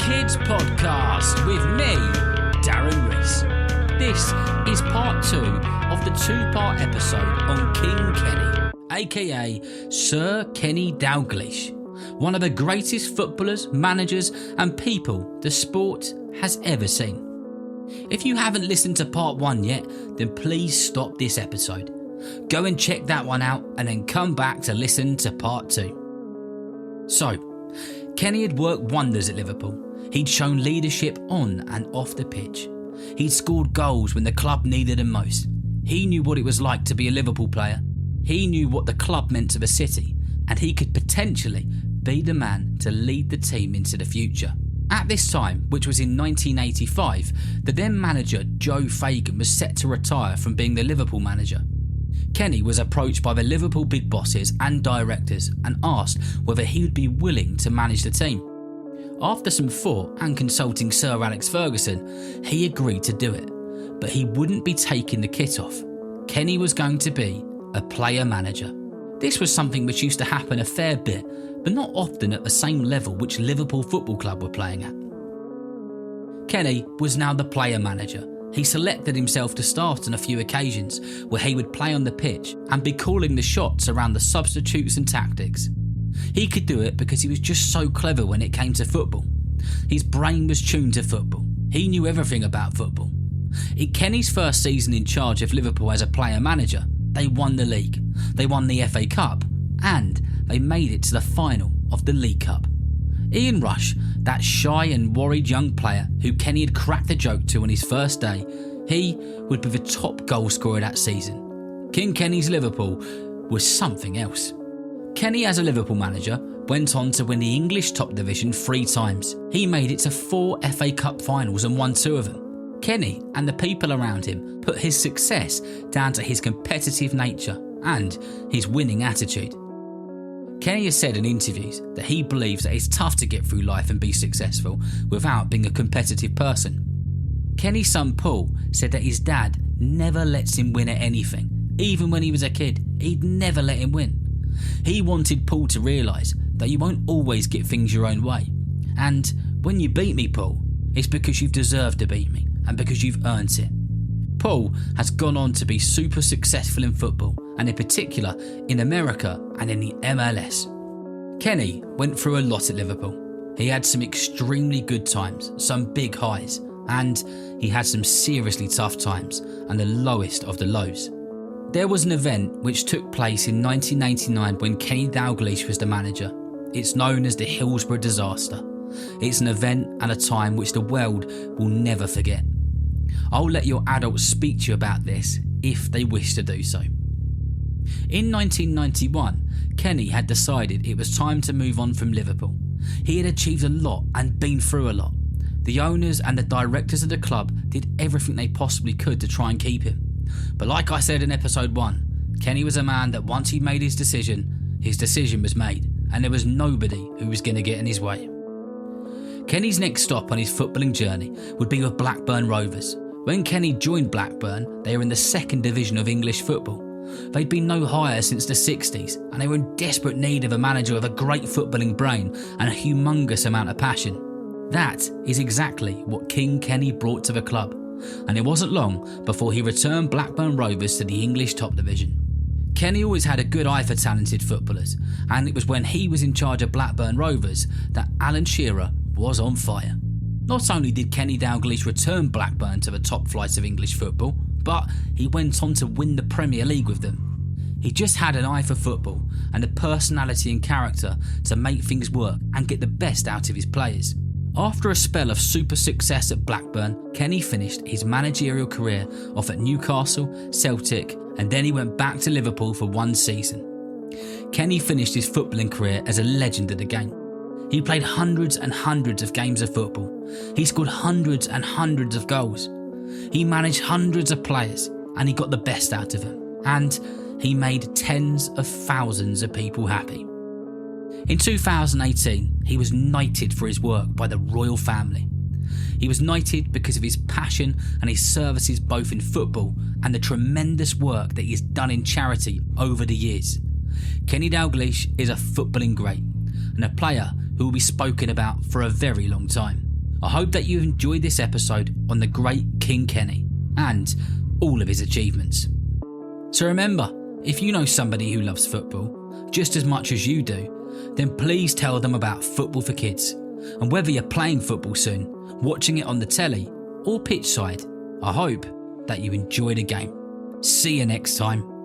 Kids podcast with me, Darren Rees. This is part 2 of the 2-part episode on King Kenny, aka Sir Kenny Dalglish, one of the greatest footballers, managers and people the sport has ever seen. If you haven't listened to part 1 yet, then please stop this episode. Go and check that one out and then come back to listen to part 2. So, Kenny had worked wonders at Liverpool. He'd shown leadership on and off the pitch. He'd scored goals when the club needed him most. He knew what it was like to be a Liverpool player. He knew what the club meant to the city, and he could potentially be the man to lead the team into the future. At this time, which was in 1985, the then manager Joe Fagan was set to retire from being the Liverpool manager. Kenny was approached by the Liverpool big bosses and directors and asked whether he would be willing to manage the team. After some thought and consulting Sir Alex Ferguson, he agreed to do it, but he wouldn't be taking the kit off. Kenny was going to be a player manager. This was something which used to happen a fair bit, but not often at the same level which Liverpool Football Club were playing at. Kenny was now the player manager. He selected himself to start on a few occasions where he would play on the pitch and be calling the shots around the substitutes and tactics. He could do it because he was just so clever when it came to football. His brain was tuned to football. He knew everything about football. In Kenny's first season in charge of Liverpool as a player manager, they won the league, they won the FA Cup, and they made it to the final of the League Cup. Ian Rush, that shy and worried young player who Kenny had cracked a joke to on his first day, he would be the top goal scorer that season. King Kenny's Liverpool was something else. Kenny, as a Liverpool manager, went on to win the English top division 3 times. He made it to 4 FA Cup finals and won 2 of them. Kenny and the people around him put his success down to his competitive nature and his winning attitude. Kenny has said in interviews that he believes that it's tough to get through life and be successful without being a competitive person. Kenny's son Paul said that his dad never lets him win at anything. Even when he was a kid, he'd never let him win. He wanted Paul to realise that you won't always get things your own way. And when you beat me, Paul, it's because you've deserved to beat me and because you've earned it. Paul has gone on to be super successful in football, and in particular in America and in the MLS. Kenny went through a lot at Liverpool. He had some extremely good times, some big highs, and he had some seriously tough times and the lowest of the lows. There was an event which took place in 1989 when Kenny Dalglish was the manager. It's known as the Hillsborough disaster. It's an event and a time which the world will never forget. I'll let your adults speak to you about this if they wish to do so. In 1991, Kenny had decided it was time to move on from Liverpool. He had achieved a lot and been through a lot. The owners and the directors of the club did everything they possibly could to try and keep him. But like I said in episode 1, Kenny was a man that once he made his decision was made, and there was nobody who was going to get in his way. Kenny's next stop on his footballing journey would be with Blackburn Rovers. When Kenny joined Blackburn, they were in the 2nd division of English football. They'd been no higher since the 60s, and they were in desperate need of a manager with a great footballing brain and a humongous amount of passion. That is exactly what King Kenny brought to the club, and it wasn't long before he returned Blackburn Rovers to the English top division. Kenny always had a good eye for talented footballers, and it was when he was in charge of Blackburn Rovers that Alan Shearer was on fire. Not only did Kenny Dalglish return Blackburn to the top flight of English football, but he went on to win the Premier League with them. He just had an eye for football and the personality and character to make things work and get the best out of his players. After a spell of super success at Blackburn, Kenny finished his managerial career off at Newcastle, Celtic, and then he went back to Liverpool for 1 season. Kenny finished his footballing career as a legend of the game. He played hundreds and hundreds of games of football. He scored hundreds and hundreds of goals. He managed hundreds of players and he got the best out of them. And he made tens of thousands of people happy. In 2018, he was knighted for his work by the royal family. He was knighted because of his passion and his services both in football and the tremendous work that he has done in charity over the years. Kenny Dalglish is a footballing great and a player who will be spoken about for a very long time. I hope that you've enjoyed this episode on the great King Kenny and all of his achievements. So remember, if you know somebody who loves football just as much as you do, then please tell them about Football for Kids. And whether you're playing football soon, watching it on the telly or pitch side, I hope that you enjoy the game. See you next time.